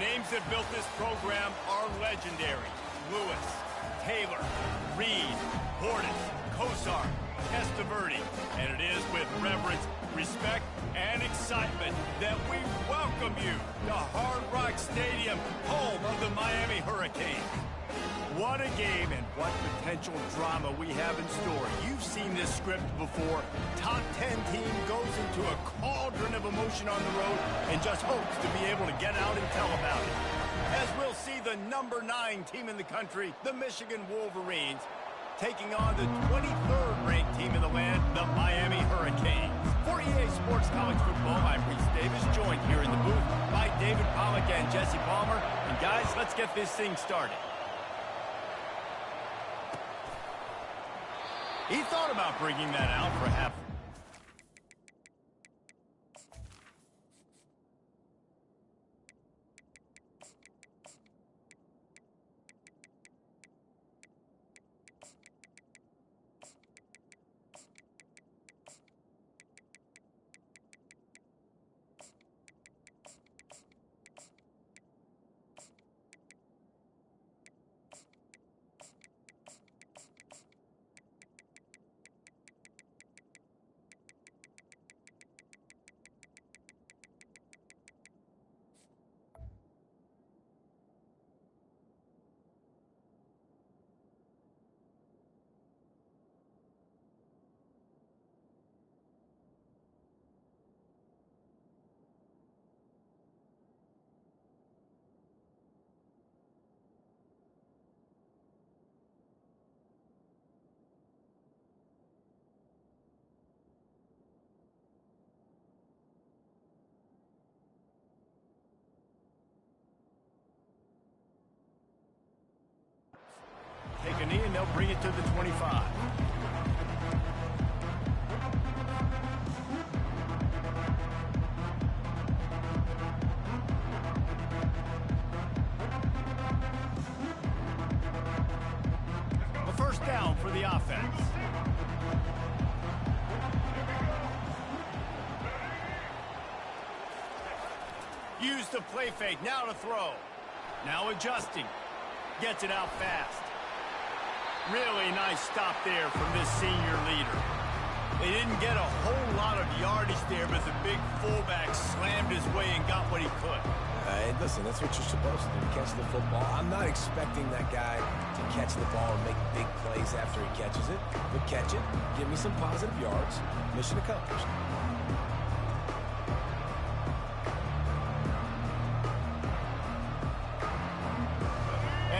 names that built this program are legendary. Lewis, Taylor, Reed, Portis, Kosar, Testaverde. And it is with reverence, respect, and excitement that we welcome you to Hard Rock Stadium, home of the Miami Hurricanes. What a game and what potential drama we have in store. You've seen this script before. Top 10 team goes into a cauldron of emotion on the road and just hopes to be able to get out and tell about it. As we'll see the number 9 team in the country, the Michigan Wolverines, taking on the 23rd ranked team in the land, the Miami Hurricanes. For EA Sports College Football, I'm Reese Davis, joined here in the booth by David Pollack and Jesse Palmer. And guys, let's get this thing started. He thought about bringing that out for half. Take a knee and they'll bring it to the 25. A first down for the offense. Use the play fake, now to throw. Now adjusting. Gets it out fast. Really nice stop there from this senior leader. They didn't get a whole lot of yardage there, but the big fullback slammed his way and got what he could. Hey, listen, that's what you're supposed to do, catch the football. I'm not expecting that guy to catch the ball and make big plays after he catches it, but catch it, give me some positive yards, mission accomplished.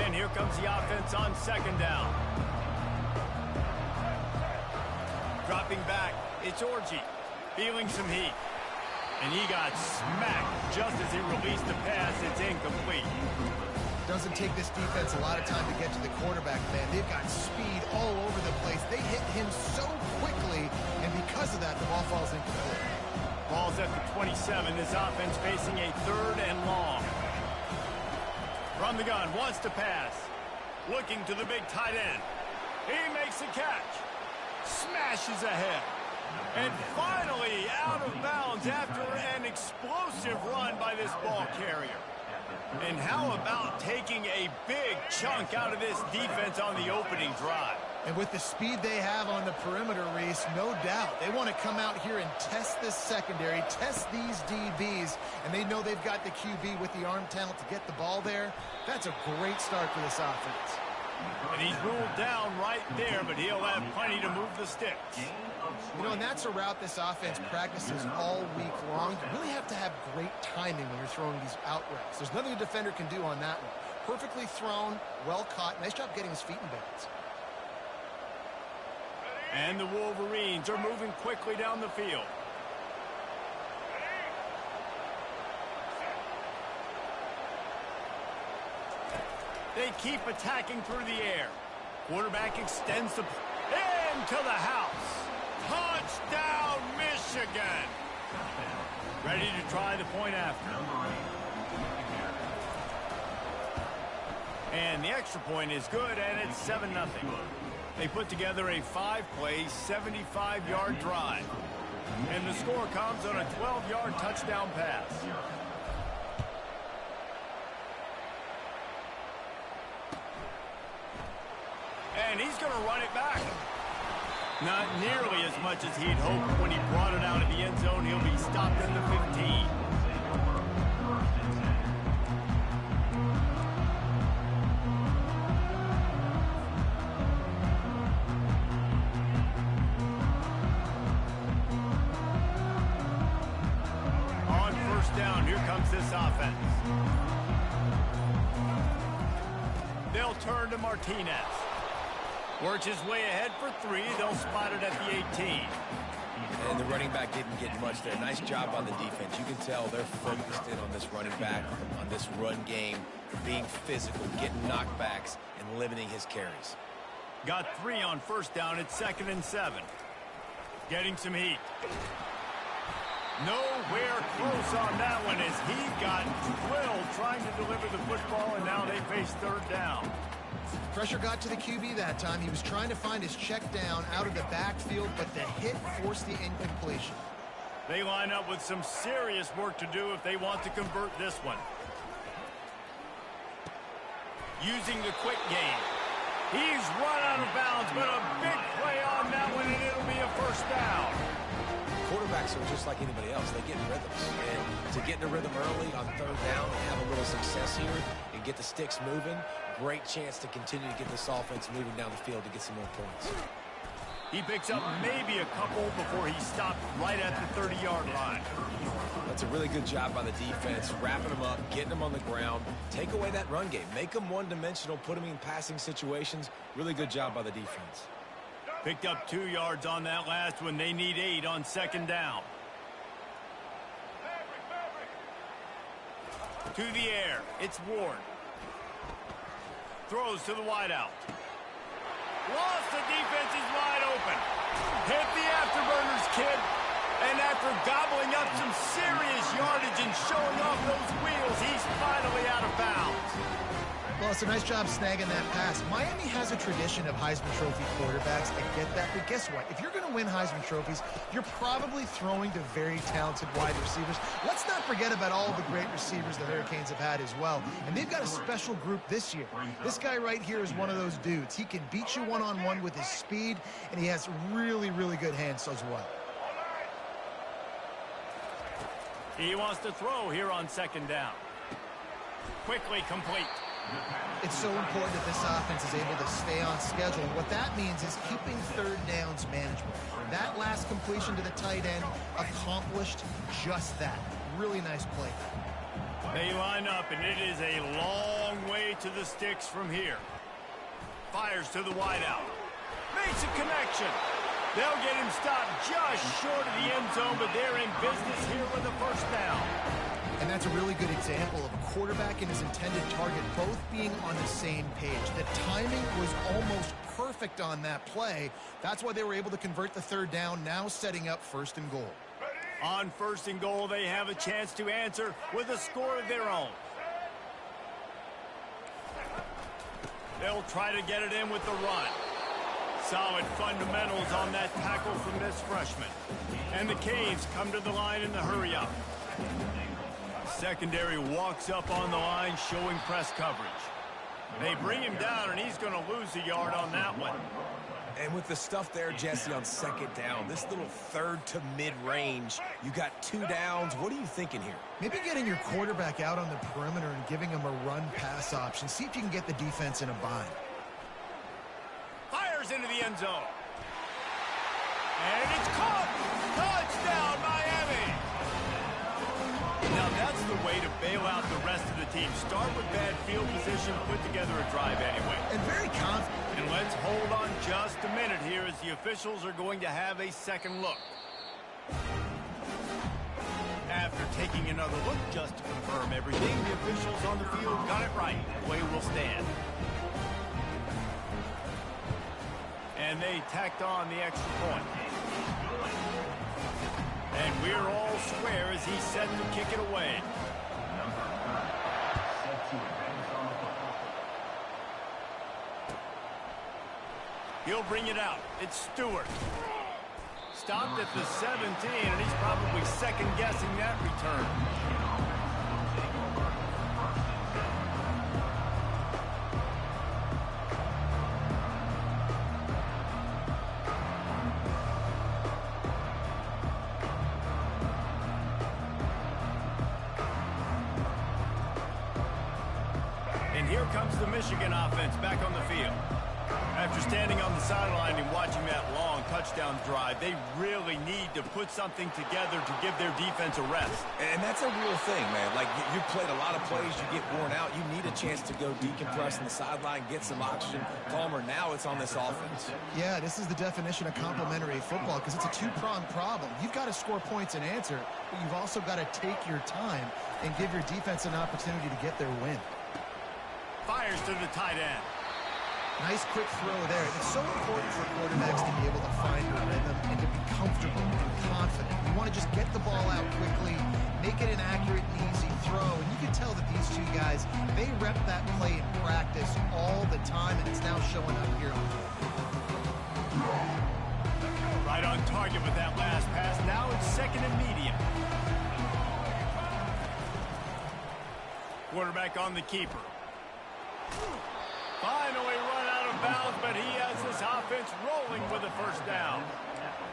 And here comes the offense on second down. Dropping back, it's Orji, feeling some heat. And he got smacked just as he released the pass. It's incomplete. Doesn't take this defense a lot of time to get to the quarterback, man. They've got speed all over the place. They hit him so quickly, and because of that, the ball falls incomplete. Ball's at the 27. This offense facing a third and long. From the gun, wants to pass. Looking to the big tight end. He makes a catch. Smashes ahead. And finally out of bounds after an explosive run by this ball carrier. And how about taking a big chunk out of this defense on the opening drive? And with the speed they have on the perimeter, Reese, no doubt, they want to come out here and test this secondary, test these DBs, and they know they've got the QB with the arm talent to get the ball there. That's a great start for this offense. And he's ruled down right there, but he'll have plenty to move the sticks. You know, and that's a route this offense practices all week long. You really have to have great timing when you're throwing these out routes. There's nothing a defender can do on that one. Perfectly thrown, well caught. Nice job getting his feet in bounds. And the Wolverines are moving quickly down the field. They keep attacking through the air. Quarterback extends the into the house. Touchdown, Michigan. Ready to try the point after. And the extra point is good, and it's 7-0. They put together a 5-play, 75-yard drive. And the score comes on a 12-yard touchdown pass. and he's going to run it back. Not nearly as much as he'd hoped when he brought it out of the end zone. He'll be stopped at the 15. On first down, here comes this offense. They'll turn to Martinez. Works his way ahead for 3. They'll spot it at the 18. And the running back didn't get much there. Nice job on the defense. You can tell they're focused in on this running back, on this run game, being physical, getting knockbacks, and limiting his carries. Got 3 on first down. It's 2nd and 7. Getting some heat. Nowhere close on that one as he got drilled trying to deliver the football, and now they face 3rd down. Pressure got to the QB that time. He was trying to find his check down out of the backfield, but the hit forced the incompletion. They line up with some serious work to do if they want to convert this one. Using the quick game. He's run out of bounds, but a big play on that one, and it'll be a 1st down. Quarterbacks are just like anybody else. They get in rhythms. And to get in a rhythm early on 3rd down and have a little success here and get the sticks moving, great chance to continue to get this offense moving down the field to get some more points. He picks up maybe a couple before he stopped right at the 30-yard line. That's a really good job by the defense, wrapping them up, getting them on the ground. Take away that run game. Make them one-dimensional, put them in passing situations. Really good job by the defense. Picked up 2 yards on that last one. They need 8 on 2nd down. To the air. It's Ward. Throws to the wideout. Lost the defense. He's wide open. Hit the afterburners, kid. And after gobbling up some serious yardage and showing off those wheels, he's finally out of bounds. Well, it's a nice job snagging that pass. Miami has a tradition of Heisman Trophy quarterbacks. I get that, but guess what? If you're going to win Heisman Trophies, you're probably throwing to very talented wide receivers. Let's not forget about all the great receivers the Hurricanes have had as well. And they've got a special group this year. This guy right here is one of those dudes. He can beat you one-on-one with his speed, and he has really, really good hands as well. He wants to throw here on 2nd down. Quickly complete. It's so important that this offense is able to stay on schedule. What that means is keeping 3rd downs manageable. That last completion to the tight end accomplished just that. Really nice play. They line up, and it is a long way to the sticks from here. Fires to the wideout. Makes a connection. They'll get him stopped just short of the end zone, but they're in business here with a 1st down. And that's a really good example of a quarterback and his intended target both being on the same page. The timing was almost perfect on that play. That's why they were able to convert the 3rd down, now setting up 1st and goal. On 1st and goal, they have a chance to answer with a score of their own. They'll try to get it in with the run. Solid fundamentals on that tackle from this freshman. And the Canes come to the line in the hurry-up. Secondary walks up on the line, showing press coverage. They bring him down, and he's going to lose a yard on that one. And with the stuff there, Jesse, on 2nd down, this little 3rd to mid-range, you got 2 downs. What are you thinking here? Maybe getting your quarterback out on the perimeter and giving him a run-pass option. See if you can get the defense in a bind. Fires into the end zone. And it's caught. Touchdown, Miami. Now that's the way to bail out the rest of the team. Start with bad field position, put together a drive anyway. And very confident. And let's hold on just a minute here as the officials are going to have a second look. After taking another look just to confirm everything, the officials on the field got it right. Play will stand. And they tacked on the extra point. And we're all square as he's set to kick it away. He'll bring it out. It's Stewart. Stopped at the 17, and he's probably second-guessing that return. here comes the Michigan offense back on the field. After standing on the sideline and watching that long touchdown drive, they really need to put something together to give their defense a rest. And that's a real thing, man. Like, you played a lot of plays, you get worn out. You need a chance to go decompress on the sideline, get some oxygen, calmer. Now it's on this offense. Yeah, this is the definition of complementary football because it's a two-pronged problem. You've got to score points and answer, but you've also got to take your time and give your defense an opportunity to get their win. Fires to the tight end. Nice quick throw there. It's so important for quarterbacks to be able to find a rhythm and to be comfortable and confident. You want to just get the ball out quickly, make it an accurate and easy throw. And you can tell that these two guys, they rep that play in practice all the time, and it's now showing up here. Right on target with that last pass. Now it's second and medium. Quarterback on the keeper. Finally run out of bounds, but he has this offense rolling with a first down.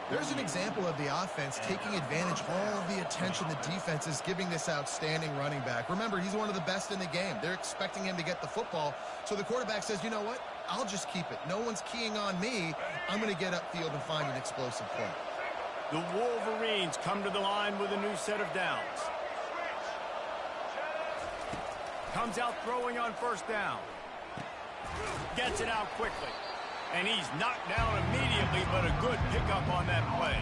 There's an example of the offense taking advantage of all of the attention the defense is giving this outstanding running back. Remember, he's one of the best in the game. They're expecting him to get the football. So the quarterback says, you know what? I'll just keep it. No one's keying on me. I'm going to get upfield and find an explosive play. The Wolverines come to the line with a new set of downs. Comes out throwing on first down. Gets it out quickly. And he's knocked down immediately, but a good pickup on that play.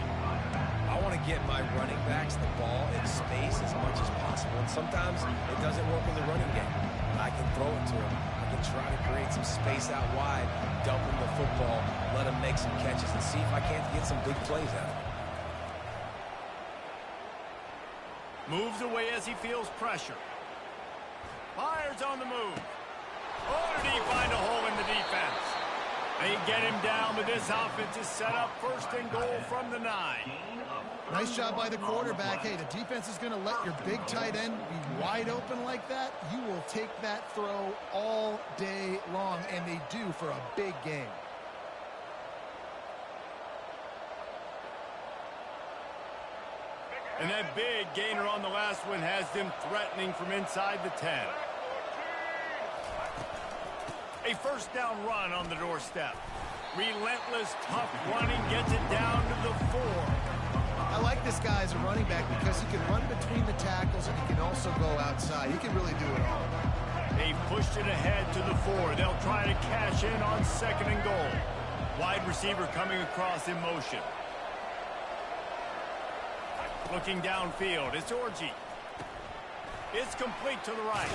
I want to get my running backs the ball in space as much as possible. And sometimes it doesn't work in the running game. I can throw it to him. I can try to create some space out wide, dump him the football, let him make some catches, and see if I can't get some big plays out of him. Moves away as he feels pressure. Fires on the move. Oh, did he find a hole in the defense? They get him down, but this offense is set up first and goal from the 9. Nice job by the quarterback. Hey, the defense is going to let your big tight end be wide open like that. You will take that throw all day long, and they do for a big game. And that big gainer on the last one has them threatening from inside the 10. A first down run on the doorstep. Relentless, tough running, gets it down to the 4. I like this guy as a running back because he can run between the tackles and he can also go outside. He can really do it all. They pushed it ahead to the 4. They'll try to cash in on second and goal. Wide receiver coming across in motion. Looking downfield, it's Orji. It's complete to the right.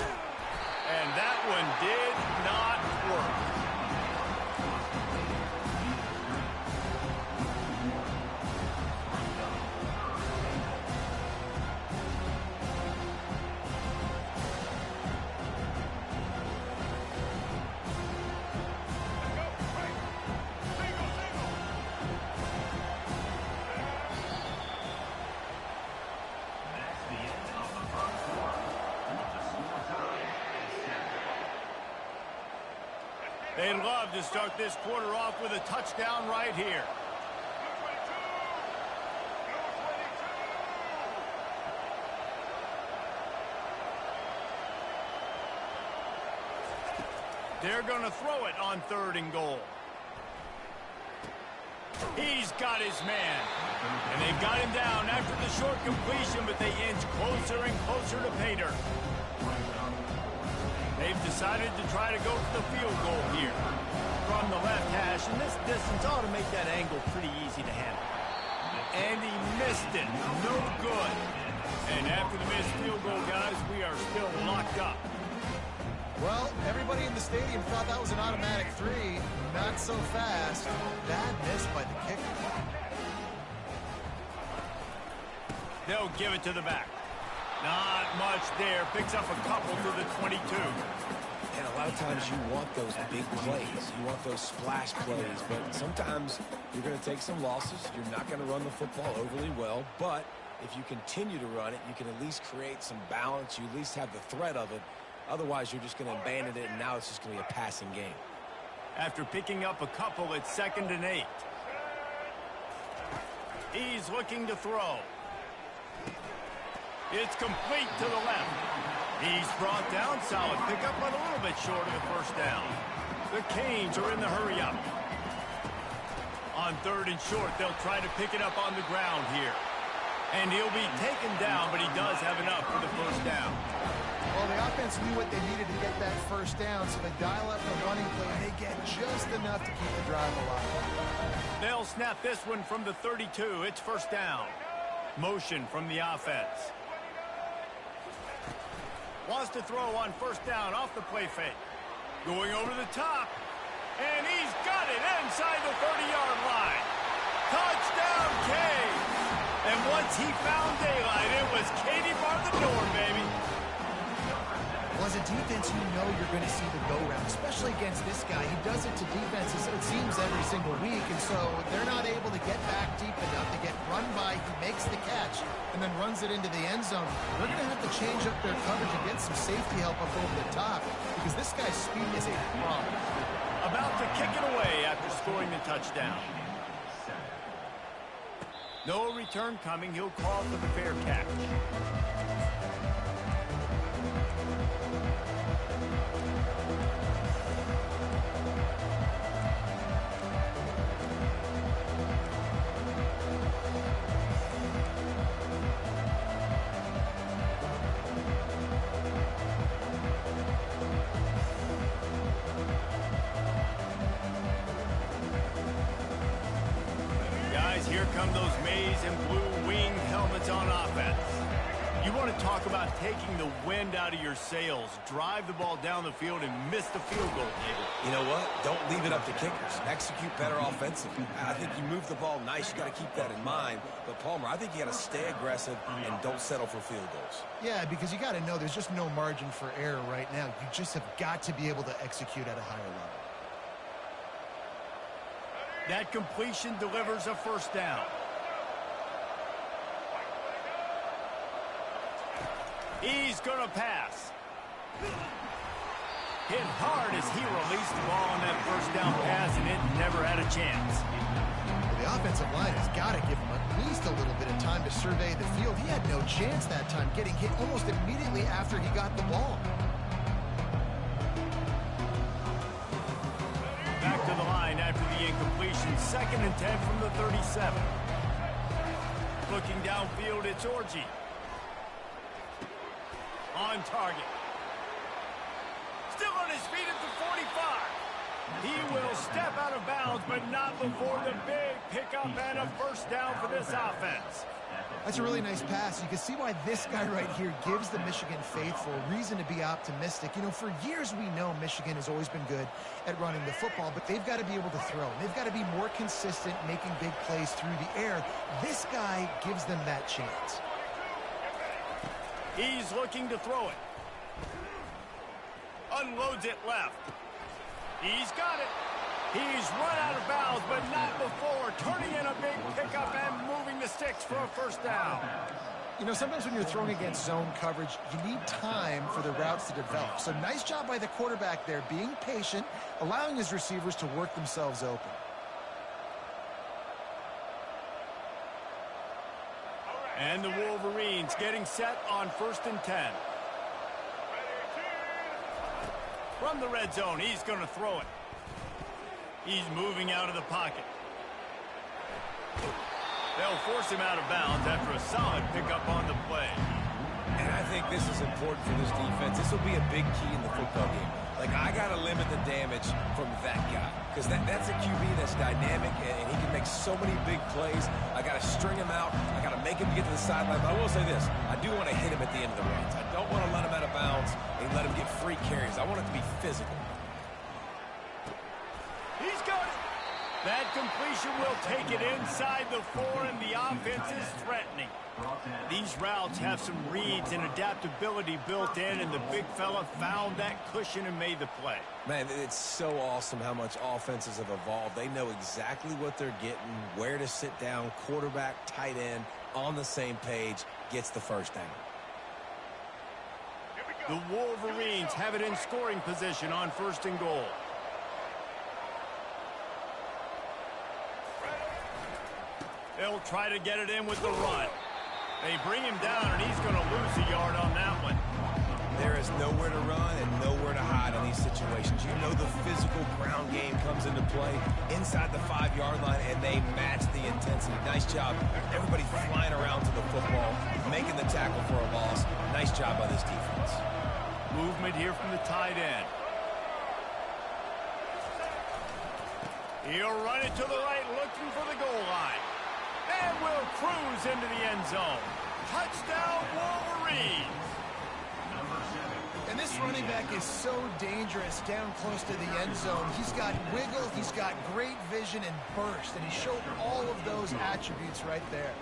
And that one did not work. They'd love to start this quarter off with a touchdown right here. They're going to throw it on third and goal. He's got his man. And they've got him down after the short completion, but they inch closer and closer to pay dirt. They've decided to try to go for the field goal here from the left hash, and this distance ought to make that angle pretty easy to handle. And he missed it. No good. And after the missed field goal, guys, we are still locked up. Well, everybody in the stadium thought that was an automatic 3. Not so fast. Bad miss by the kicker. They'll give it to the back. Not much there. Picks up a couple to the 22. And a lot of times you want those big plays. You want those splash plays. But sometimes you're going to take some losses. You're not going to run the football overly well. But if you continue to run it, you can at least create some balance. You at least have the threat of it. Otherwise, you're just going to abandon it, and now it's just going to be a passing game. After picking up a couple, it's 2nd and 8. He's looking to throw. It's complete to the left. He's brought down. Solid pickup, but a little bit short of the first down. The Canes are in the hurry-up. On 3rd and short, they'll try to pick it up on the ground here. And he'll be taken down, but he does have enough for the first down. Well, the offense knew what they needed to get that first down, so they dial up the running play, and they get just enough to keep the drive alive. They'll snap this one from the 32. It's first down. Motion from the offense. Wants to throw on first down off the play fake. Going over the top. And he's got it inside the 30-yard line. Touchdown, Canes. And once he found daylight, it was Katie bar the door, baby. Well, as a defense, you know you're going to see the go-round, especially against this guy. He does it to defenses, it seems, every single week, and so they're not able to get back deep enough to get run by. He makes the catch and then runs it into the end zone. They're going to have to change up their coverage and get some safety help up over the top because this guy's speed is a problem. About to kick it away after scoring the touchdown. No return coming. He'll call for the fair catch. Here come those maize and blue winged helmets on offense. You want to talk about taking the wind out of your sails. Drive the ball down the field and miss the field goal, David. You know what? Don't leave it up to kickers. Execute better offensively. I think you move the ball nice. You got to keep that in mind. But, Palmer, I think you got to stay aggressive and don't settle for field goals. Yeah, because you got to know there's just no margin for error right now. You just have got to be able to execute at a higher level. That completion delivers a first down. He's going to pass. Hit hard as he released the ball on that first down pass, and it never had a chance. Well, the offensive line has got to give him at least a little bit of time to survey the field. He had no chance that time, getting hit almost immediately after he got the ball. Back to the line after the incompletion. 2nd and 10 from the 37. Looking downfield, it's Orji. On target. Still on his feet at the 45. He will step out of bounds, but not before the big pickup and a first down for this offense. That's a really nice pass. You can see why this guy right here gives the Michigan faithful reason to be optimistic. You know, for years we know Michigan has always been good at running the football, but they've got to be able to throw. They've got to be more consistent making big plays through the air. This guy gives them that chance. He's looking to throw it. Unloads it left. He's got it. He's run out of bounds, but not before turning in a big pickup and moving the sticks for a first down. You know, sometimes when you're throwing against zone coverage, you need time for the routes to develop. So nice job by the quarterback there, being patient, allowing his receivers to work themselves open. And the Wolverines getting set on 1st and 10. From the red zone, he's going to throw it. He's moving out of the pocket. They'll force him out of bounds after a solid pickup on the play. And I think this is important for this defense. This will be a big key in the football game. Like, I got to limit the damage from that guy because that's a QB that's dynamic, and he can make so many big plays. I got to string him out. I got to make him get to the sideline. But I will say this. I do want to hit him at the end of the runs. I don't want to let him out of bounds and let him get free carries. I want it to be physical. He's got it. That completion will take it inside the 4, and the offense is threatening. These routes have some reads and adaptability built in, and the big fella found that cushion and made the play. Man, it's so awesome how much offenses have evolved. They know exactly what they're getting, where to sit down, quarterback, tight end, on the same page, gets the first down. The Wolverines have it in scoring position on 1st and goal. They'll try to get it in with the run. They bring him down, and he's going to lose a yard on that one. There is nowhere to run and nowhere to hide in these situations. You know the physical ground game comes into play inside the 5-yard line, and they match the intensity. Nice job. Everybody flying around to the football, making the tackle for a loss. Nice job by this defense. Movement here from the tight end. He'll run it to the right, looking for the goal line. And will cruise into the end zone. Touchdown, Wolverines! And this running back is so dangerous down close to the end zone. He's got wiggle, he's got great vision and burst, and he showed all of those attributes right there.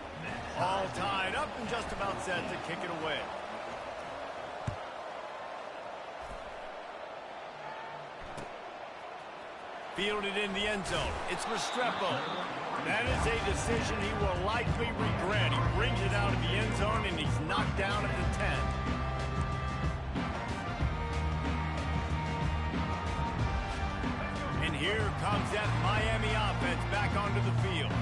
All tied up and just about set to kick it away. Fielded in the end zone. It's Restrepo. That is a decision he will likely regret. He brings it out of the end zone, and he's knocked down at the 10. And here comes that Miami offense back onto the field.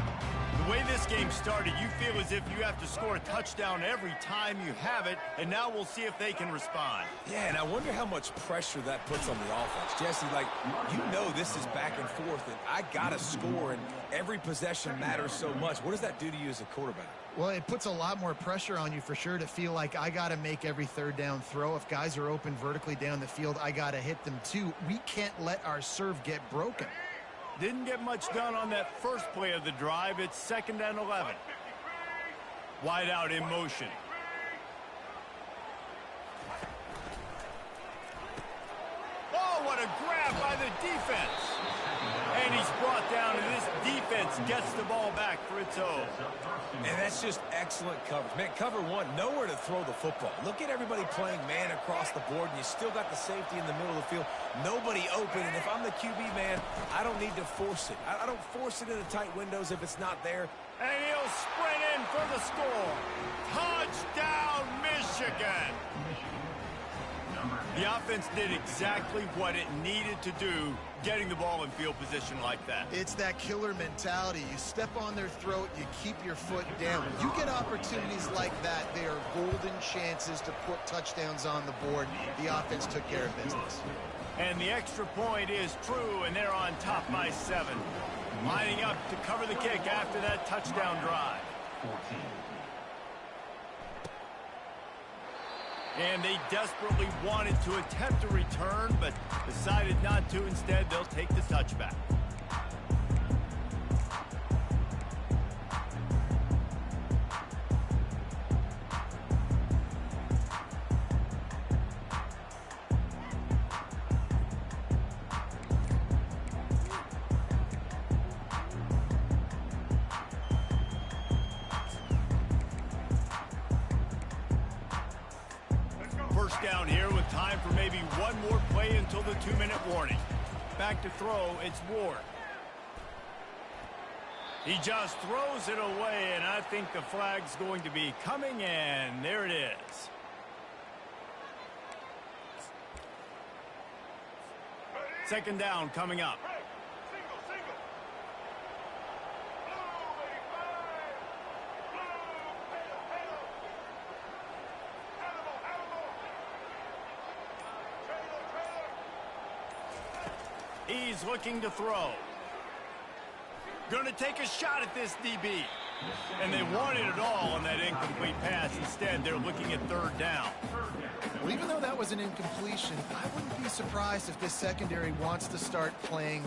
The way this game started, you feel as if you have to score a touchdown every time you have it, and now we'll see if they can respond. Yeah, and I wonder how much pressure that puts on the offense. Jesse, like, you know this is back and forth, and I got to score, and every possession matters so much. What does that do to you as a quarterback? Well, it puts a lot more pressure on you for sure to feel like I got to make every third down throw. If guys are open vertically down the field, I got to hit them too. We can't let our serve get broken. Didn't get much done on that first play of the drive. It's 2nd and 11. Wide out in motion. Oh, what a grab by the defense. And he's brought down, and this defense gets the ball back for its own. And that's just excellent coverage. Man, cover one, nowhere to throw the football. Look at everybody playing man across the board, and you still got the safety in the middle of the field. Nobody open, and if I'm the QB, man, I don't need to force it. I don't force it into tight windows if it's not there. And he'll sprint in for the score. Touchdown, Michigan! The offense did exactly what it needed to do, getting the ball in field position like that. It's that killer mentality. You step on their throat, you keep your foot down. When you get opportunities like that, they are golden chances to put touchdowns on the board. The offense took care of business. And the extra point is true, and they're on top by 7. Lining up to cover the kick after that touchdown drive. 14. And they desperately wanted to attempt a return, but decided not to. Instead, they'll take the touchback. First down here with time for maybe one more play until the 2-minute warning. Back to throw, it's Ward. He just throws it away, and I think the flag's going to be coming, and there it is. Second down coming up. He's looking to throw. Going to take a shot at this DB. And they wanted it all on that incomplete pass. Instead, they're looking at 3rd down. Well, even though that was an incompletion, I wouldn't be surprised if this secondary wants to start playing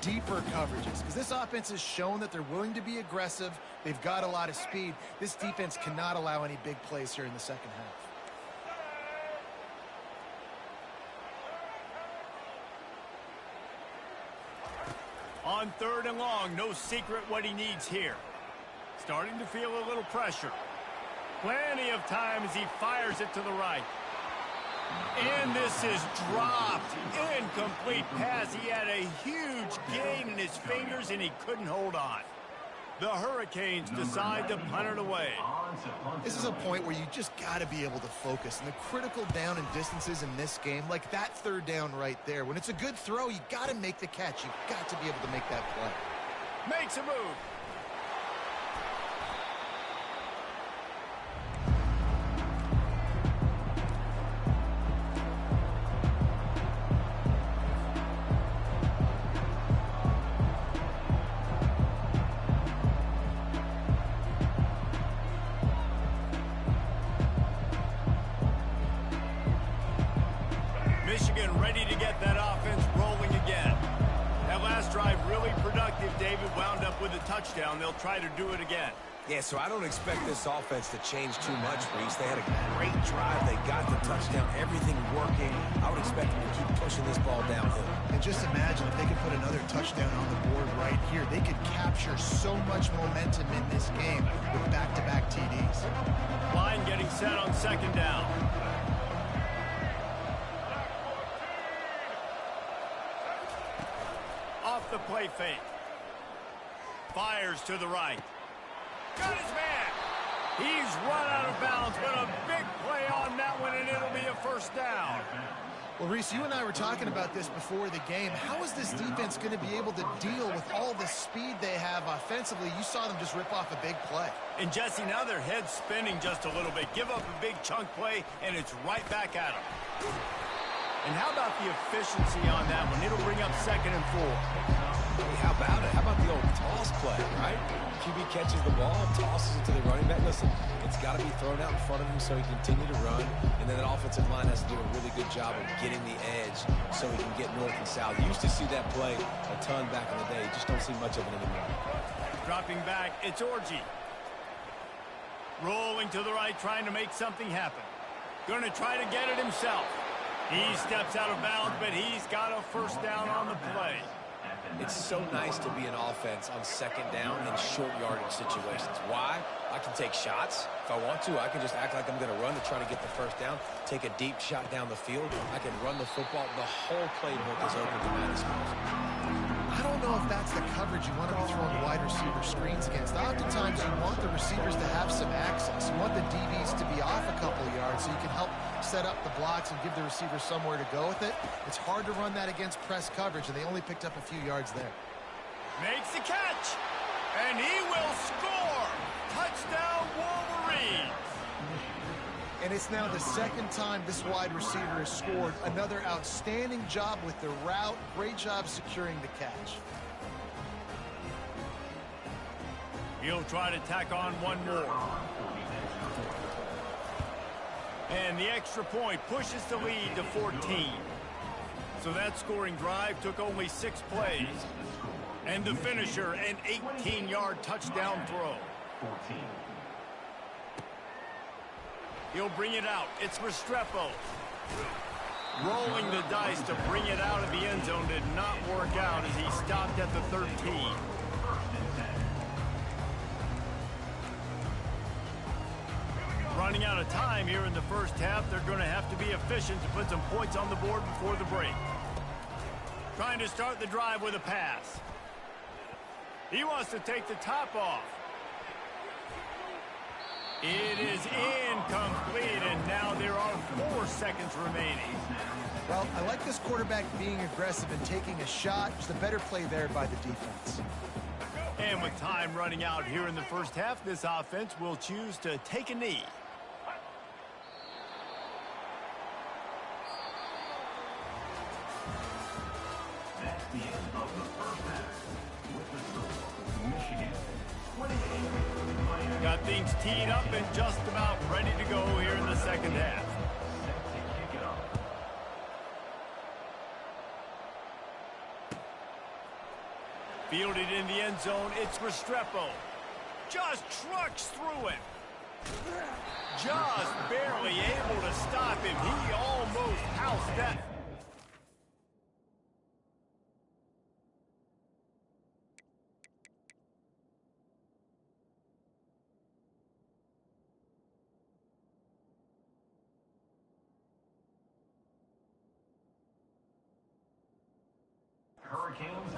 deeper coverages, because this offense has shown that they're willing to be aggressive. They've got a lot of speed. This defense cannot allow any big plays here in the second half. On 3rd and long, no secret what he needs here. Starting to feel a little pressure. Plenty of time as he fires it to the right. And this is dropped. Incomplete pass. He had a huge gain in his fingers, and he couldn't hold on. The Hurricanes decide to punt it away. This is a point where you just got to be able to focus. And the critical down and distances in this game, like that 3rd down right there, when it's a good throw, you got to make the catch. You've got to be able to make that play. Makes a move. the touchdown, they'll try to do it again. Yeah, so I don't expect this offense to change too much, Reese. They had a great drive. They got the touchdown, everything working. I would expect them to keep pushing this ball downhill. And just imagine if they could put another touchdown on the board right here. They could capture so much momentum in this game with back-to-back TDs. Line getting set on second down. Off the play fake. Fires to the right. Got his man. He's run out of bounds, but a big play on that one, and it'll be a first down. Well, Reese, you and I were talking about this before the game. How is this defense going to be able to deal with all the speed they have offensively? You saw them just rip off a big play. And, Jesse, now their head's spinning just a little bit. Give up a big chunk play, and it's right back at them. And how about the efficiency on that one? It'll bring up 2nd and 4. Hey, how about it? How about the old toss play, right? QB catches the ball, tosses it to the running back. Listen, it's got to be thrown out in front of him so he can continue to run. And then that offensive line has to do a really good job of getting the edge so he can get north and south. You used to see that play a ton back in the day. You just don't see much of it anymore. Dropping back, it's Orji. Rolling to the right, trying to make something happen. Going to try to get it himself. He steps out of bounds, but he's got a first down on the play. It's so nice to be an offense on second down in short yardage situations. Why? I can take shots. If I want to, I can just act like I'm going to run to try to get the first down, take a deep shot down the field. I can run the football. The whole playbook is open to my disposal. I don't know if that's the coverage you want to be throwing wide receiver screens against. Oftentimes, you want the receivers to have some access. You want the DBs to be off a couple of yards so you can help set up the blocks and give the receivers somewhere to go with it. It's hard to run that against press coverage, and they only picked up a few yards there. Makes the catch, and he will score. Touchdown, Wolverines. And it's now the second time this wide receiver has scored. Another outstanding job with the route. Great job securing the catch. He'll try to tack on one more. And the extra point pushes the lead to 14. So that scoring drive took only 6 plays. And the finisher, an 18-yard touchdown throw. 14. He'll bring it out. It's Restrepo. Rolling the dice to bring it out of the end zone did not work out as he stopped at the 13. Running out of time here in the first half. They're going to have to be efficient to put some points on the board before the break. Trying to start the drive with a pass. He wants to take the top off. It is incomplete, and now there are 4 seconds remaining. Well, I like this quarterback being aggressive and taking a shot. Just a better play there by the defense. And with time running out here in the first half, this offense will choose to take a knee. That's the end of the first half. With the score, Michigan 28. Got things teed up and just about ready to go here in the second half. Fielded in the end zone, it's Restrepo. Just trucks through him. Just barely able to stop him. He almost housed that.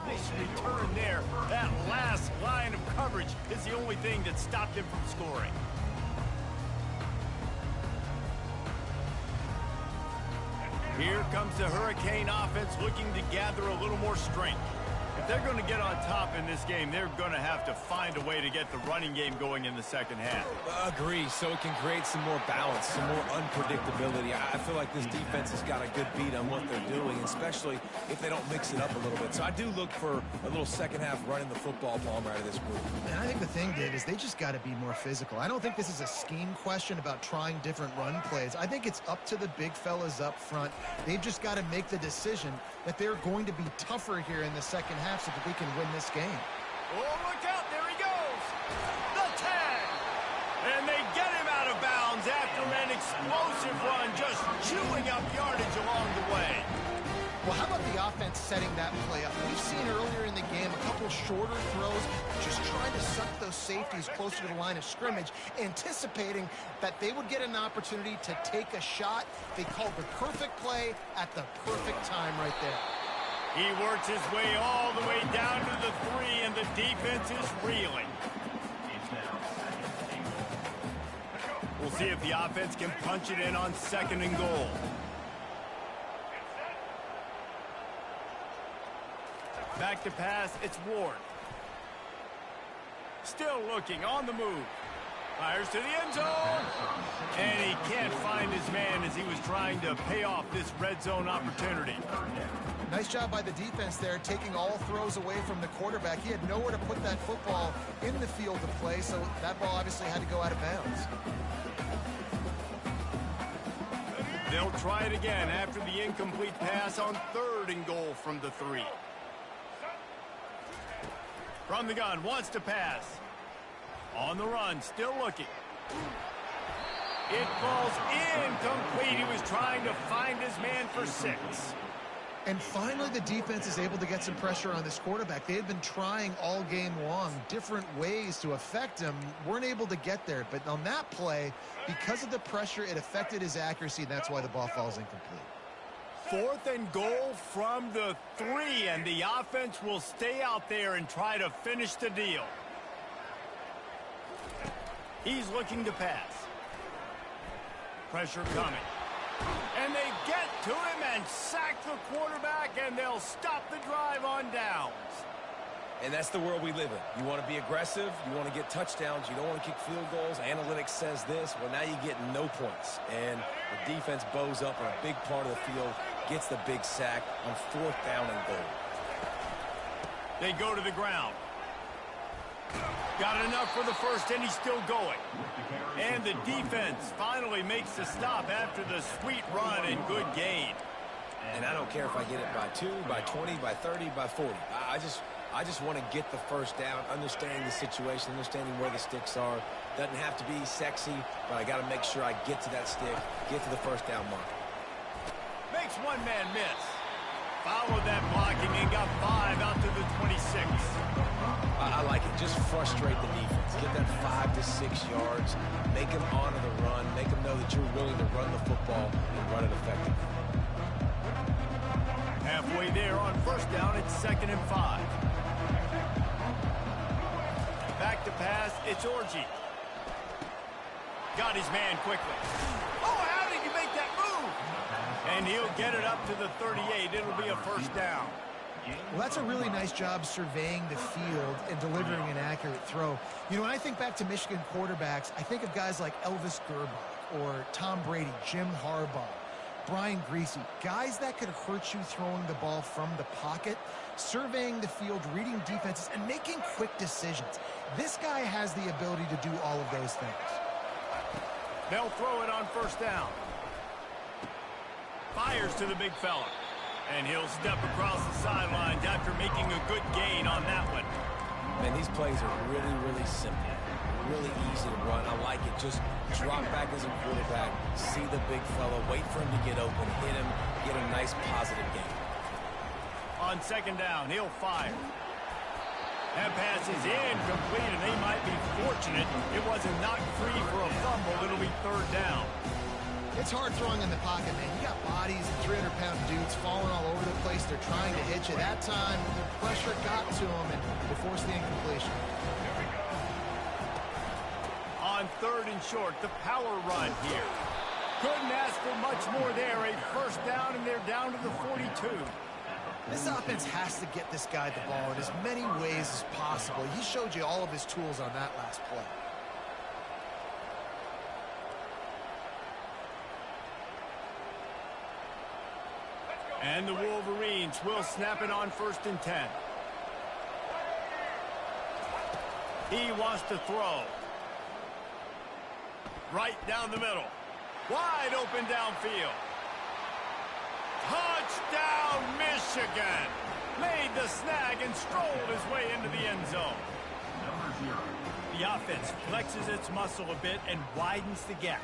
Nice return there. That last line of coverage is the only thing that stopped him from scoring. Here comes the Hurricane offense looking to gather a little more strength. If they're going to get on top in this game, they're going to have to find a way to get the running game going in the second half. Agree, so it can create some more balance, some more unpredictability. I feel like this defense has got a good beat on what they're doing, especially if they don't mix it up a little bit. So I do look for a little second half running the football bomb out of this group. And I think the thing, Dave, is they just got to be more physical. I don't think this is a scheme question about trying different run plays. I think it's up to the big fellas up front. They've just got to make the decision that they're going to be tougher here in the second half so that they can win this game. Oh, look out. There he goes. The tag. And they get him out of bounds after an explosive run, just chewing up yardage along the way. Well, how about the offense setting that play up? We've seen earlier in the game a couple shorter throws, just trying to suck those safeties closer to the line of scrimmage, anticipating that they would get an opportunity to take a shot. They called the perfect play at the perfect time right there. He works his way all the way down to the 3, and the defense is reeling. We'll see if the offense can punch it in on 2nd and goal. Back to pass, it's Ward. Still looking, on the move. Fires to the end zone. And he can't find his man as he was trying to pay off this red zone opportunity. Nice job by the defense there, taking all throws away from the quarterback. He had nowhere to put that football in the field to play, so that ball obviously had to go out of bounds. They'll try it again after the incomplete pass on 3rd and goal from the 3. From the gun, wants to pass. On the run, still looking. It falls incomplete. He was trying to find his man for 6. And finally, the defense is able to get some pressure on this quarterback. They had been trying all game long different ways to affect him. Weren't able to get there. But on that play, because of the pressure, it affected his accuracy. And that's why the ball falls incomplete. 4th and goal from the 3. And the offense will stay out there and try to finish the deal. He's looking to pass. Pressure coming. And they get to him and sack the quarterback, and they'll stop the drive on downs. And that's the world we live in. You want to be aggressive. You want to get touchdowns. You don't want to kick field goals. Analytics says this. Well, now you get no points. And the defense bows up on a big part of the field, gets the big sack on 4th down and goal. They go to the ground. Got enough for the first, and he's still going. And the defense finally makes the stop after the sweet run and good gain. And I don't care if I get it by 2, by 20, by 30, by 40. I just want to get the first down, understanding the situation, understanding where the sticks are. Doesn't have to be sexy, but I got to make sure I get to that stick, get to the first down mark. Makes one man miss. Followed that blocking and got 5 out to the 26. I like it. Just frustrate the defense. Get that 5 to 6 yards. Make them honor the run. Make them know that you're willing to run the football and run it effectively. Halfway there on 1st down, it's 2nd and 5. Back to pass, it's Orji. Got his man quickly. Oh, how did you make that move? And he'll get it up to the 38. It'll be a 1st down. Well, that's a really nice job surveying the field and delivering an accurate throw. You know, when I think back to Michigan quarterbacks, I think of guys like Elvis Gerbach or Tom Brady, Jim Harbaugh, Brian Griese, guys that could hurt you throwing the ball from the pocket, surveying the field, reading defenses, and making quick decisions. This guy has the ability to do all of those things. They'll throw it on 1st down. Fires to the big fella. And he'll step across the sidelines after making a good gain on that one. Man, these plays are really, really simple. Really easy to run. I like it. Just drop back as a quarterback, see the big fella, wait for him to get open, hit him, get a nice positive gain. On 2nd down, he'll fire. That pass is incomplete, and they might be fortunate it wasn't knocked free for a fumble. It'll be 3rd down. It's hard throwing in the pocket, man. You got bodies and 300-pound dudes falling all over the place. They're trying to hit you. That time, the pressure got to them, and they forced the incompletion. On 3rd and short, the power run here. Couldn't ask for much more there. A 1st down, and they're down to the 42. This offense has to get this guy the ball in as many ways as possible. He showed you all of his tools on that last play. And the Wolverines will snap it on 1st and 10. He wants to throw. Right down the middle. Wide open downfield. Touchdown, Michigan! Made the snag and strolled his way into the end zone. Number 0. The offense flexes its muscle a bit and widens the gap.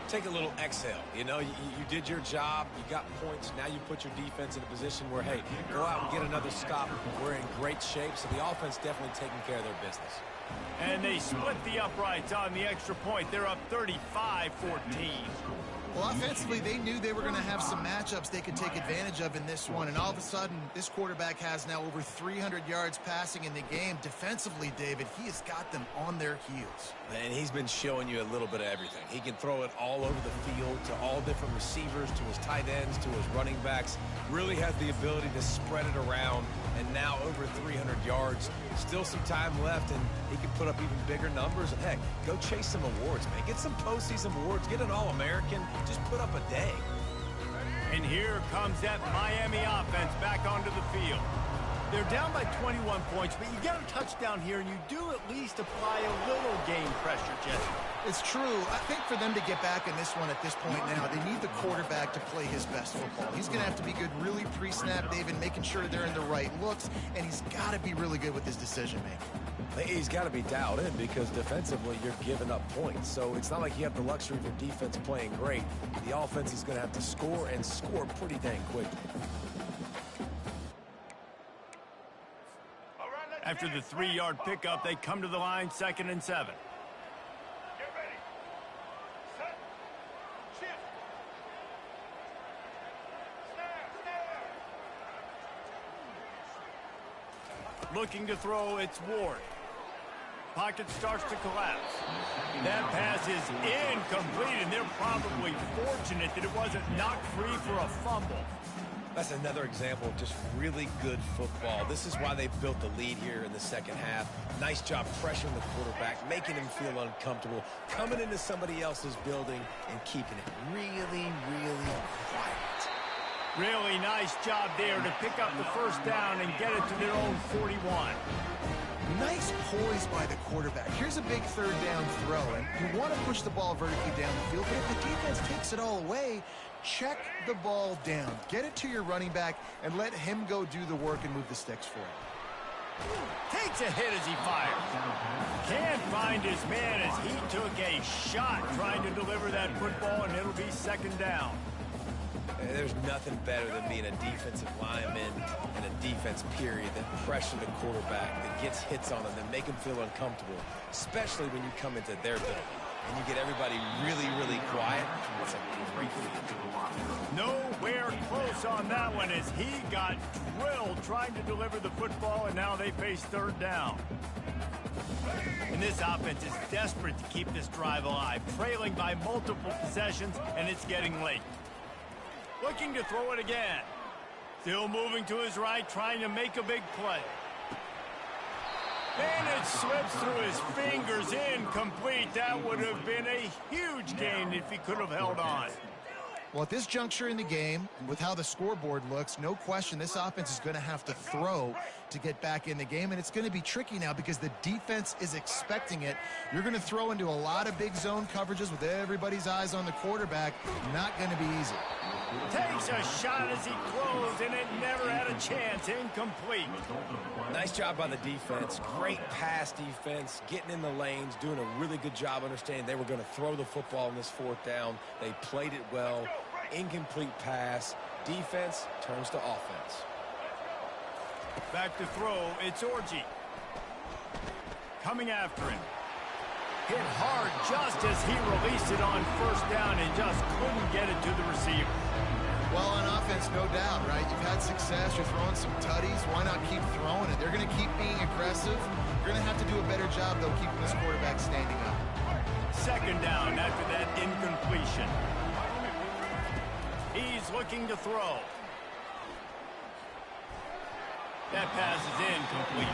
Take a little exhale. You know, you did your job. You got points. Now you put your defense in a position where, hey, go out and get another stop. We're in great shape, so the offense definitely taking care of their business. And they split the uprights on the extra point. They're up 35-14. Well, offensively, they knew they were going to have some matchups they could take advantage of in this one. And all of a sudden, this quarterback has now over 300 yards passing in the game. Defensively, David, he has got them on their heels. And he's been showing you a little bit of everything. He can throw it all over the field to all different receivers, to his tight ends, to his running backs. Really has the ability to spread it around. And now over 300 yards. Still some time left, and he can put up even bigger numbers. And, heck, go chase some awards, man. Get some postseason awards. Get an All-American. Just put up a day. And here comes that Miami offense back onto the field. They're down by 21 points, but you get a touchdown here, and you do at least apply a little game pressure, Jesse. It's true. I think for them to get back in this one at this point now, they need the quarterback to play his best football. He's going to have to be good really pre-snap, David, making sure they're in the right looks, and he's got to be really good with his decision-making. He's got to be dialed in because defensively you're giving up points. So it's not like you have the luxury of your defense playing great. The offense is going to have to score and score pretty dang quick. After the 3-yard pickup, they come to the line, 2nd and 7. Get ready. Set. Shift. Snare. Looking to throw, it's Ward. Pocket starts to collapse. That pass is incomplete, and they're probably fortunate that it wasn't knocked free for a fumble. That's another example of just really good football. This is why they built the lead here in the second half. Nice job pressuring the quarterback, making him feel uncomfortable, coming into somebody else's building and keeping it really, really quiet. Really nice job there to pick up the first down and get it to their own 41. Nice poise by the quarterback. Here's a big 3rd down throw, and you want to push the ball vertically down the field, but if the defense takes it all away, check the ball down. Get it to your running back and let him go do the work and move the sticks for him. Takes a hit as he fires. Can't find his man as he took a shot trying to deliver that football, and it'll be 2nd down. There's nothing better than being a defensive lineman and a defense period that pressure the quarterback, that gets hits on him, that make him feel uncomfortable, especially when you come into their building and you get everybody really, really quiet. It's a great feeling. Nowhere close on that one as he got drilled trying to deliver the football, and now they face 3rd down. And this offense is desperate to keep this drive alive, trailing by multiple possessions, and it's getting late. Looking to throw it again. Still moving to his right, trying to make a big play. And it slips through his fingers, incomplete. That would have been a huge gain if he could have held on. Well, at this juncture in the game, with how the scoreboard looks, no question this offense is going to have to throw to get back in the game, and it's going to be tricky now because the defense is expecting it. You're going to throw into a lot of big zone coverages with everybody's eyes on the quarterback. Not going to be easy. Takes a shot as he throws, and it never had a chance. Incomplete. Nice job by the defense. Great pass defense, getting in the lanes, doing a really good job understanding they were going to throw the football in this 4th down. They played it well. Incomplete pass. Defense turns to offense. Back to throw, it's Orji. Coming after him. Hit hard just as he released it on 1st down and just couldn't get it to the receiver. Well, on offense, no doubt, right? You've had success. You're throwing some tutties. Why not keep throwing it? They're going to keep being aggressive. You're going to have to do a better job, though, keeping this quarterback standing up. 2nd down after that incompletion. He's looking to throw. That pass is incomplete.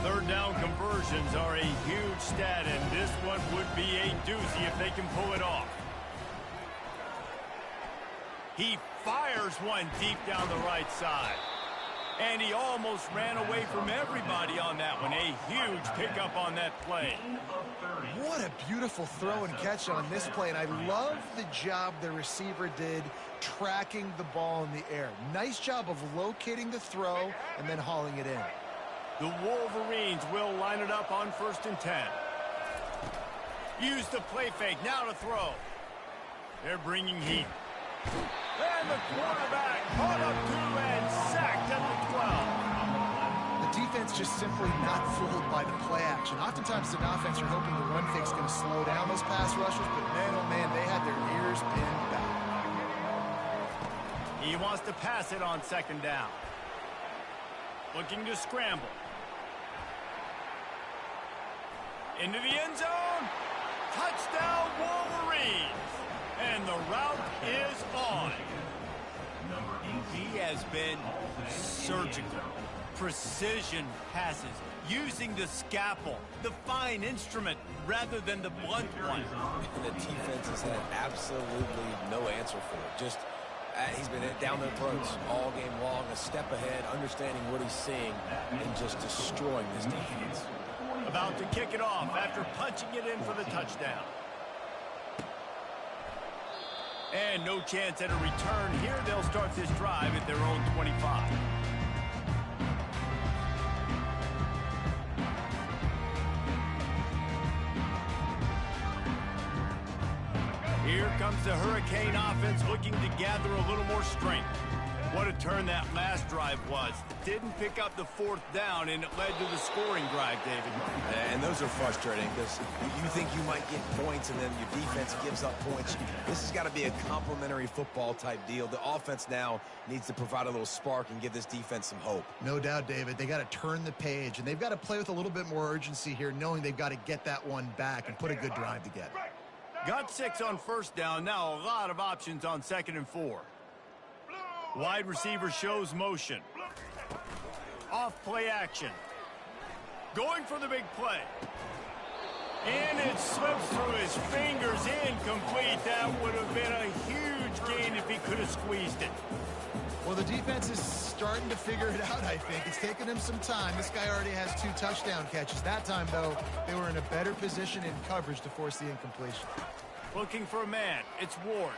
Third down conversions are a huge stat, and this one would be a doozy if they can pull it off. He fires one deep down the right side. And he almost ran away from everybody on that one. A huge pickup on that play. What a beautiful throw and catch on this play, and I love the job the receiver did tracking the ball in the air. Nice job of locating the throw and then hauling it in. The Wolverines will line it up on 1st and 10. Use the play fake, now to throw. They're bringing heat. And the quarterback caught up to and sacked at the 12. The defense just simply not fooled by the play action. Oftentimes, the offense are hoping the run fake's going to slow down those pass rushers, but man, oh man, they had their ears pinned back. He wants to pass it on 2nd down. Looking to scramble. Into the end zone. Touchdown, Wolverines. And the route is on. He has been surgical. Precision passes. Using the scalpel, the fine instrument, rather than the blunt one. And the defense has had absolutely no answer for it. Just, he's been down their throats all game long, a step ahead, understanding what he's seeing, and just destroying this defense. About to kick it off after punching it in for the touchdown. And no chance at a return here. They'll start this drive at their own 25. Here comes the Hurricane offense looking to gather a little more strength. What a turn that last drive was. Didn't pick up the 4th down, and it led to the scoring drive, David. And those are frustrating because you think you might get points and then your defense gives up points. This has got to be a complementary football type deal. The offense now needs to provide a little spark and give this defense some hope. No doubt, David. They got to turn the page, and they've got to play with a little bit more urgency here, knowing they've got to get that one back and put a good drive together. Got 6 on 1st down. Now a lot of options on 2nd and 4. Wide receiver shows motion. Off play action. Going for the big play. And it slips through his fingers, incomplete. That would have been a huge gain if he could have squeezed it. Well, the defense is starting to figure it out, I think. It's taken him some time. This guy already has 2 touchdown catches. That time, though, they were in a better position in coverage to force the incompletion. Looking for a man. It's Ward.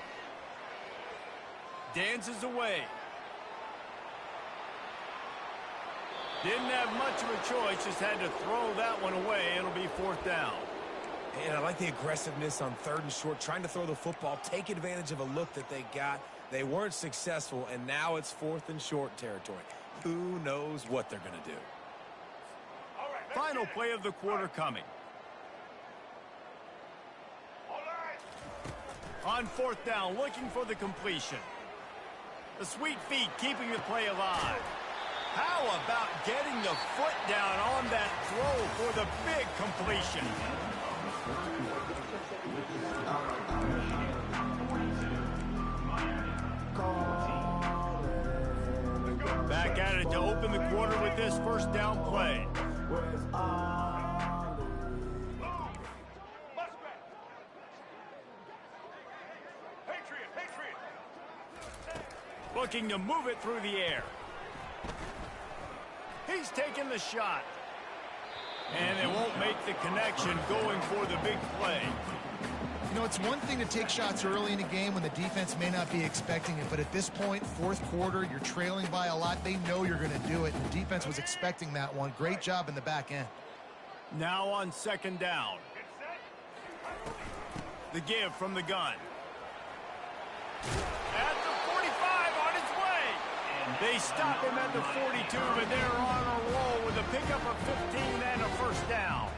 Dances away. Didn't have much of a choice, just had to throw that one away. It'll be 4th down. And I like the aggressiveness on 3rd and short, trying to throw the football, take advantage of a look that they got. They weren't successful, and now it's 4th and short territory. Who knows what they're going to do? Final play of the quarter coming. On 4th down, looking for the completion. The sweet feet keeping the play alive. How about getting the foot down on that throw for the big completion? Back at it to open the quarter with this 1st down play. Looking to move it through the air. He's taking the shot. And they won't make the connection, going for the big play. You know, it's one thing to take shots early in a game when the defense may not be expecting it, but at this point, 4th quarter, you're trailing by a lot. They know you're going to do it, and the defense was expecting that one. Great job in the back end. Now on 2nd down. The give from the gun. At the 45, on its way. They stop him at the 42, but they're on a roll with a pickup of 15 and a 1st down.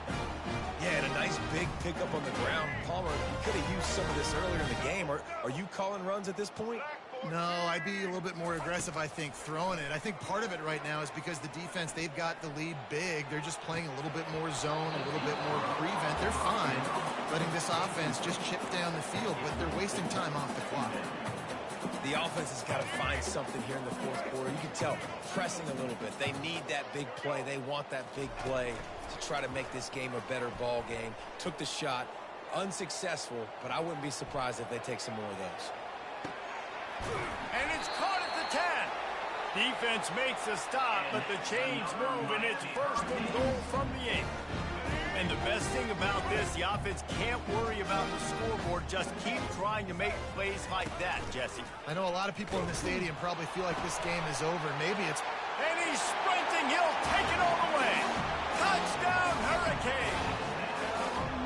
Yeah, and a nice big pickup on the ground. Palmer, you could have used some of this earlier in the game. Are you calling runs at this point? No, I'd be a little bit more aggressive, I think, throwing it. I think part of it right now is because the defense, they've got the lead big. They're just playing a little bit more zone, a little bit more prevent. They're fine letting this offense just chip down the field, but they're wasting time off the clock. The offense has got to find something here in the 4th quarter. You can tell, pressing a little bit. They need that big play. They want that big play to try to make this game a better ball game. Took the shot, unsuccessful, but I wouldn't be surprised if they take some more of those. And it's caught at the 10. Defense makes a stop, but the chains move, and it's first and goal from the 8. And the best thing about this, the offense can't worry about the scoreboard. Just keep trying to make plays like that, Jesse. I know a lot of people in the stadium probably feel like this game is over. Maybe it's... And he's sprinting. He'll take it all the way. Touchdown, Hurricane.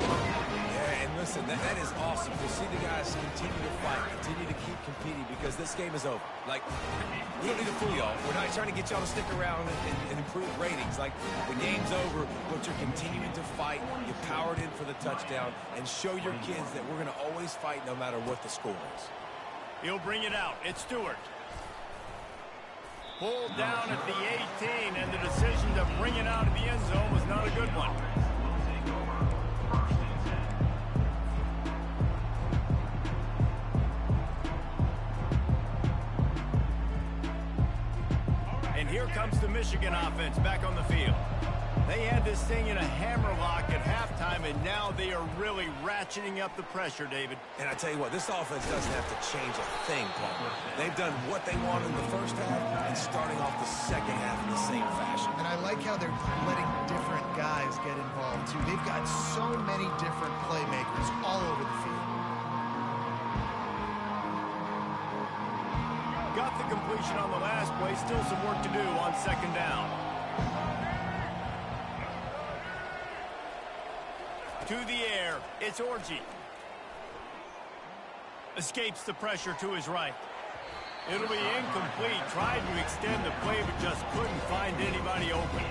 Yeah, and listen, that is awesome to see the guys continue to fight, continue to keep competing, because this game is over. Like, we don't need to fool y'all. We're not trying to get y'all to stick around and improve ratings. Like, the game's over, but you're continuing to fight. You powered in for the touchdown, and show your kids that we're going to always fight no matter what the score is. He'll bring it out. It's Stewart. Pulled down at the 18, and the decision to bring it out of the end zone was not a good one. And here comes the Michigan offense back on the field. They had this thing in a hammerlock at halftime, and now they are really ratcheting up the pressure, David. And I tell you what, this offense doesn't have to change a thing, Paul. They've done what they wanted in the first half and starting off the second half in the same fashion. And I like how they're letting different guys get involved, too. They've got so many different playmakers all over the field. Got the completion on the last play. Still some work to do on second down. To the air, it's Orji. Escapes the pressure to his right. It'll be incomplete. Tried to extend the play, but just couldn't find anybody open.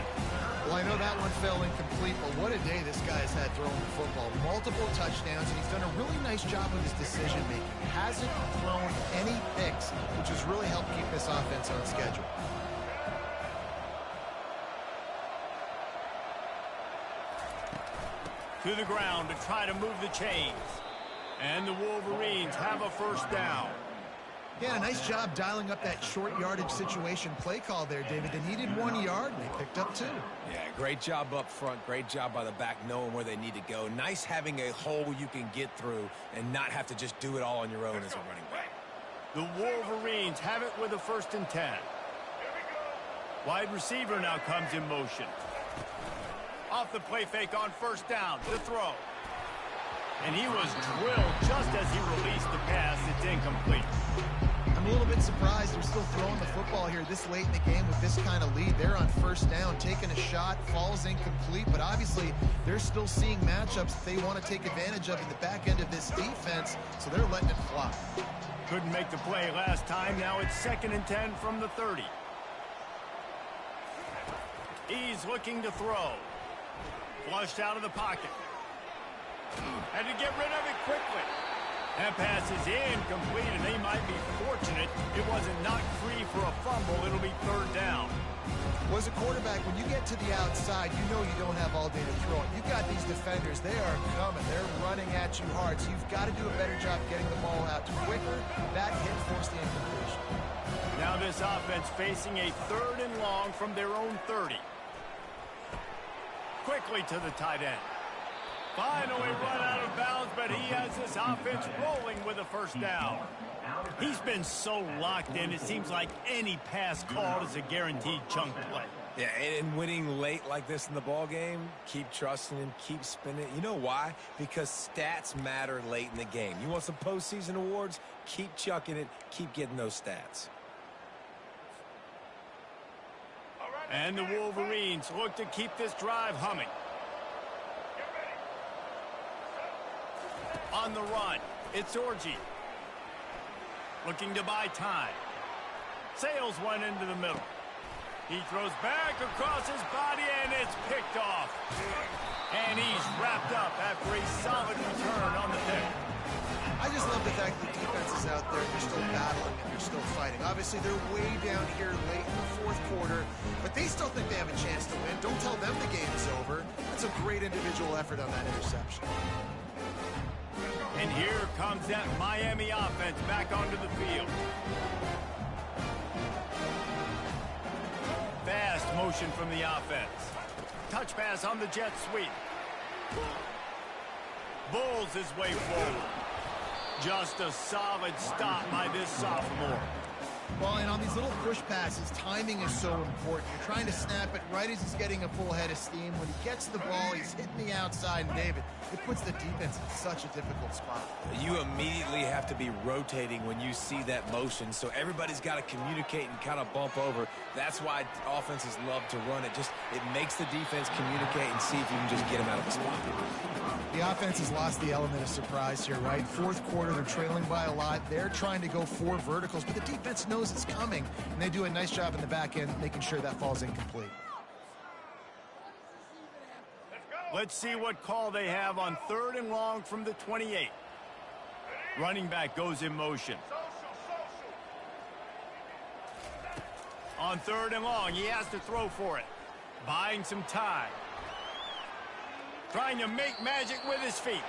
Well, I know that one fell incomplete, but what a day this guy's had throwing the football. Multiple touchdowns, and he's done a really nice job of his decision-making. Hasn't thrown any picks, which has really helped keep this offense on schedule. To the ground to try to move the chains. And the Wolverines have a first down. Yeah, a nice job dialing up that short yardage situation play call there, David. They needed 1 yard, and they picked up 2. Yeah, great job up front. Great job by the back knowing where they need to go. Nice having a hole you can get through and not have to just do it all on your own as a running back. The Wolverines have it with a 1st and 10. Wide receiver now comes in motion. Off the play fake on first down. The throw. And he was drilled just as he released the pass. It's incomplete. I'm a little bit surprised they're still throwing the football here this late in the game with this kind of lead. They're on first down, taking a shot, falls incomplete, but obviously they're still seeing matchups that they want to take advantage of in the back end of this defense, so they're letting it fly. Couldn't make the play last time. Now it's 2nd and 10 from the 30. He's looking to throw. Flushed out of the pocket. Had to get rid of it quickly. That pass is incomplete, and they might be fortunate it wasn't knocked free for a fumble. It'll be 3rd down. Well, as a quarterback, when you get to the outside, you know you don't have all day to throw it. You've got these defenders. They are coming. They're running at you hard, so you've got to do a better job getting the ball out quicker. That hit forced the incompletion. Now this offense facing a 3rd and long from their own 30. Quickly to the tight end. Finally run out of bounds, but he has this offense rolling with a 1st down. He's been so locked in, it seems like any pass called is a guaranteed chunk play. Yeah, and winning late like this in the ball game, keep trusting him, keep spinning it. You know why? Because stats matter late in the game. You want some postseason awards? Keep chucking it, keep getting those stats. And the Wolverines look to keep this drive humming. On the run, it's Orji. Looking to buy time. Sails one into the middle. He throws back across his body, and it's picked off. And he's wrapped up after a solid return on the pick. I just love the fact that the defense is out there. They're still battling and they're still fighting. Obviously, they're way down here late in the 4th quarter, but they still think they have a chance to win. Don't tell them the game is over. That's a great individual effort on that interception. And here comes that Miami offense back onto the field. Fast motion from the offense. Touch pass on the jet sweep. Bulls his way forward. Just a solid stop by this sophomore. Well, and on these little push passes, timing is so important. You're trying to snap it right as he's getting a full head of steam. When he gets the ball, he's hitting the outside, and David, it puts the defense in such a difficult spot. You immediately have to be rotating when you see that motion, so everybody's got to communicate and kind of bump over. That's why offenses love to run it. It makes the defense communicate and see if you can just get them out of the spot. The offense has lost the element of surprise here, right? Fourth quarter, they're trailing by a lot. They're trying to go 4 verticals, but the defense knows it's coming, and they do a nice job in the back end making sure that falls incomplete. Let's see what call they have on 3rd and long from the 28. Running back goes in motion. On 3rd and long, he has to throw for it. Buying some time. Trying to make magic with his feet.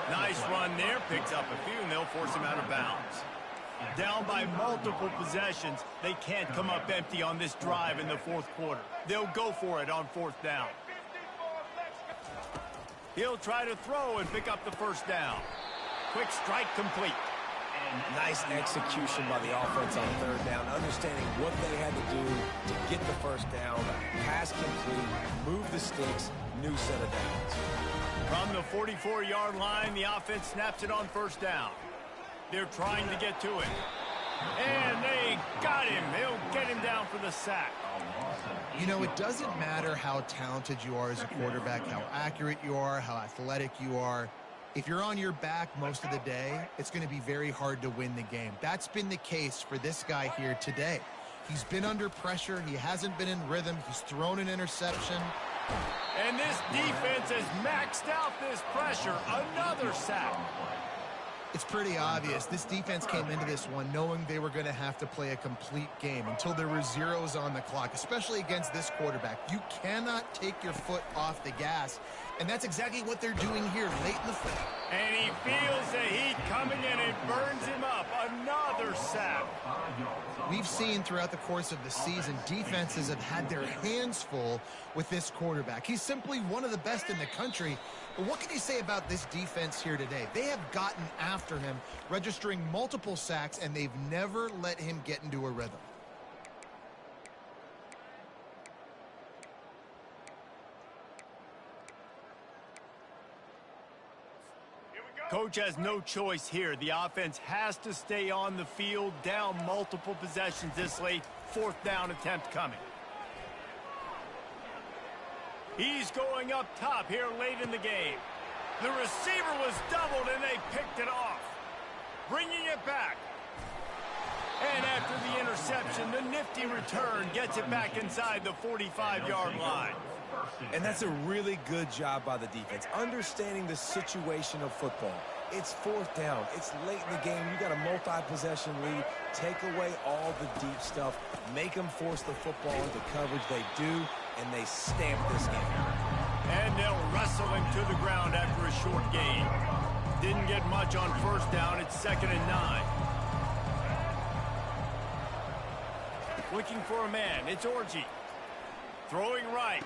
Nice run there. Picks up a few, and they'll force him out of bounds. Down by multiple possessions, they can't come up empty on this drive in the 4th quarter. They'll go for it on 4th down. He'll try to throw and pick up the 1st down. Quick strike complete. Nice execution by the offense on 3rd down, understanding what they had to do to get the 1st down, pass complete, move the sticks, new set of downs. From the 44-yard line, the offense snaps it on 1st down. They're trying to get to it. And they got him. They'll get him down for the sack. You know, it doesn't matter how talented you are as a quarterback, how accurate you are, how athletic you are. If you're on your back most of the day, it's going to be very hard to win the game. That's been the case for this guy here today. He's been under pressure. He hasn't been in rhythm. He's thrown an interception. And this defense has maxed out this pressure. Another sack. It's pretty obvious. This defense came into this one knowing they were going to have to play a complete game until there were zeros on the clock, especially against this quarterback. You cannot take your foot off the gas, and that's exactly what they're doing here late in the field. And he feels the heat coming in and burns him up. Another sack. We've seen throughout the course of the season, defenses have had their hands full with this quarterback. He's simply one of the best in the country. But what can you say about this defense here today? They have gotten after him, registering multiple sacks, and they've never let him get into a rhythm. Coach has no choice here. The offense has to stay on the field, down multiple possessions this late. 4th down attempt coming. He's going up top here late in the game. The receiver was doubled, and they picked it off. Bringing it back. And after the interception, the nifty return gets it back inside the 45-yard line. And that's a really good job by the defense, understanding the situation of football. It's 4th down. It's late in the game. You got a multi-possession lead. Take away all the deep stuff. Make them force the football into coverage. They do, and they stamp this game. And they'll wrestle him to the ground after a short gain. Didn't get much on 1st down. It's 2nd and 9. Looking for a man. It's Orji. Throwing right.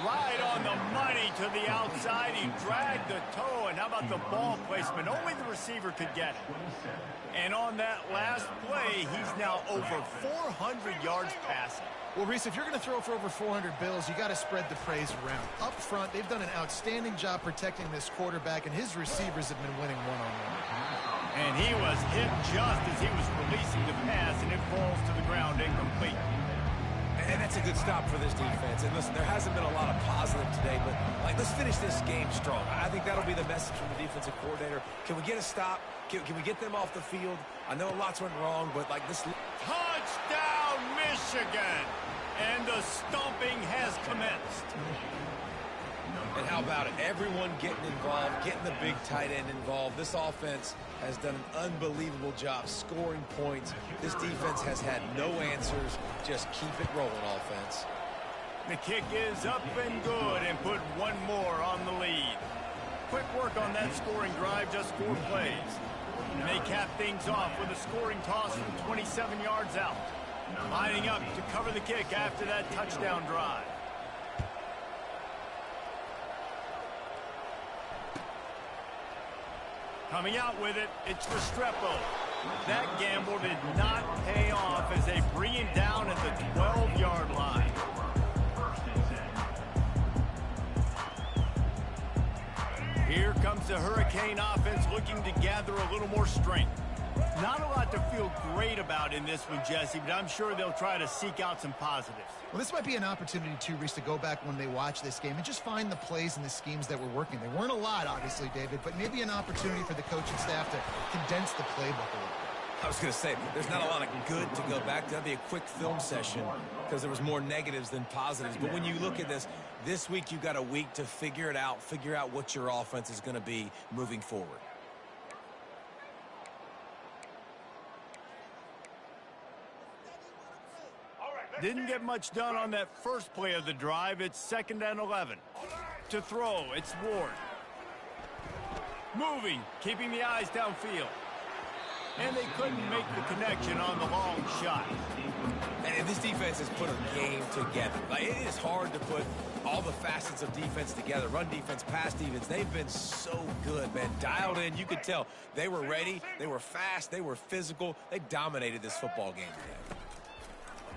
Right on the money to the outside. He dragged the toe. And how about the ball placement? Only the receiver could get it. And on that last play, he's now over 400 yards passing. Well, Reese, if you're going to throw for over 400 bills, you got to spread the praise around. Up front, they've done an outstanding job protecting this quarterback, and his receivers have been winning one-on-one. And he was hit just as he was releasing the pass, and it falls to the ground incomplete. And that's a good stop for this defense. And listen, there hasn't been a lot of positive today, but let's finish this game strong. I think that'll be the message from the defensive coordinator. Can we get a stop? Can we get them off the field? I know lots went wrong, but this... Touchdown, Michigan! And the stomping has commenced. And how about it? Everyone getting involved, getting the big tight end involved. This offense has done an unbelievable job scoring points. This defense has had no answers. Just keep it rolling, offense. The kick is up and good, and put one more on the lead. Quick work on that scoring drive, just 4 plays. And they cap things off with a scoring toss from 27 yards out. Lining up to cover the kick after that touchdown drive. Coming out with it, it's Restrepo. That gamble did not pay off as they bring him down at the 12-yard line. Here comes the Hurricane offense looking to gather a little more strength. Not a lot to feel great about in this one, Jesse, but I'm sure they'll try to seek out some positives. Well, this might be an opportunity, too, Reese, to go back when they watch this game and just find the plays and the schemes that were working. There weren't a lot, obviously, David, but maybe an opportunity for the coaching staff to condense the playbook a little bit. I was going to say, there's not a lot of good to go back to. That'd be a quick film session because there was more negatives than positives. But when you look at this week you've got a week to figure it out, figure out what your offense is going to be moving forward. Didn't get much done on that first play of the drive. It's 2nd and 11. To throw, it's Ward. Moving, keeping the eyes downfield. And they couldn't make the connection on the long shot. And this defense has put a game together. Like, it is hard to put all the facets of defense together. Run defense, pass defense. They've been so good, man. Dialed in. You could tell they were ready. They were fast. They were physical. They dominated this football game today.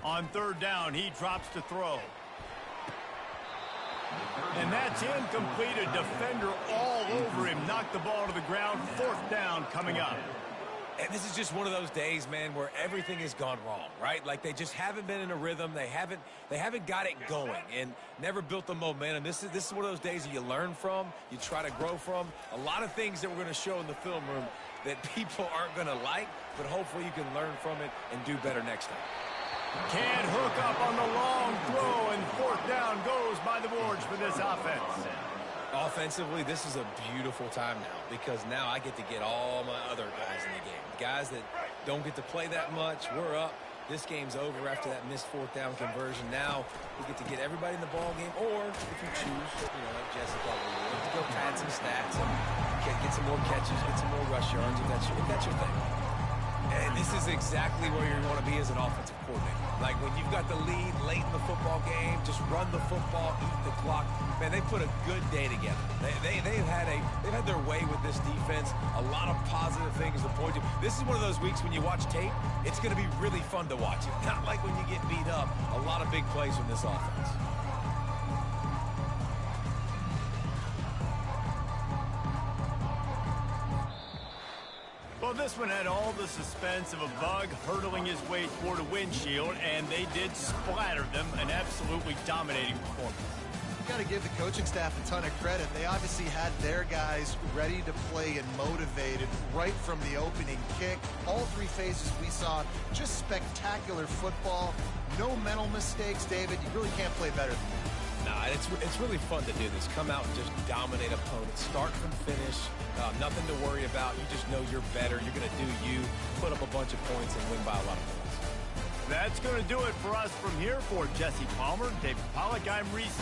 On 3rd down, he drops to throw. And that's incomplete. A defender all over him. Knocked the ball to the ground. 4th down coming up. And this is just one of those days, man, where everything has gone wrong, right? Like they just haven't been in a rhythm. They haven't got it going and never built the momentum. This is one of those days that you learn from, you try to grow from. A lot of things that we're going to show in the film room that people aren't going to like, but hopefully you can learn from it and do better next time. Can't hook up on the long throw, and 4th down goes by the boards for this offense. Offensively, this is a beautiful time now because now I get to get all my other guys in the game. Guys that don't get to play that much, we're up. This game's over after that missed 4th down conversion. Now we get to get everybody in the ball game, or if you choose, like Jesse probably would, to go pad some stats and get some more catches, get some more rush yards if that's your thing. And this is exactly where you want to be as an offensive coordinator. Like when you've got the lead late in the football game, just run the football, eat the clock. Man, they put a good day together. They've had their way with this defense. A lot of positive things to point to. This is one of those weeks when you watch tape, it's going to be really fun to watch it. Not like when you get beat up. A lot of big plays from this offense. Well, this one had all the suspense of a bug hurtling his way toward a windshield, and they did splatter them. An absolutely dominating performance. You've got to give the coaching staff a ton of credit. They obviously had their guys ready to play and motivated right from the opening kick. All 3 phases we saw, just spectacular football. No mental mistakes, David. You really can't play better than that. Nah, it's really fun to do this. Come out and just dominate opponents. Start from finish. Nothing to worry about. You just know you're better. You're going to do you. Put up a bunch of points and win by a lot of points. That's going to do it for us from here. For Jesse Palmer, David Pollack, I'm Reese.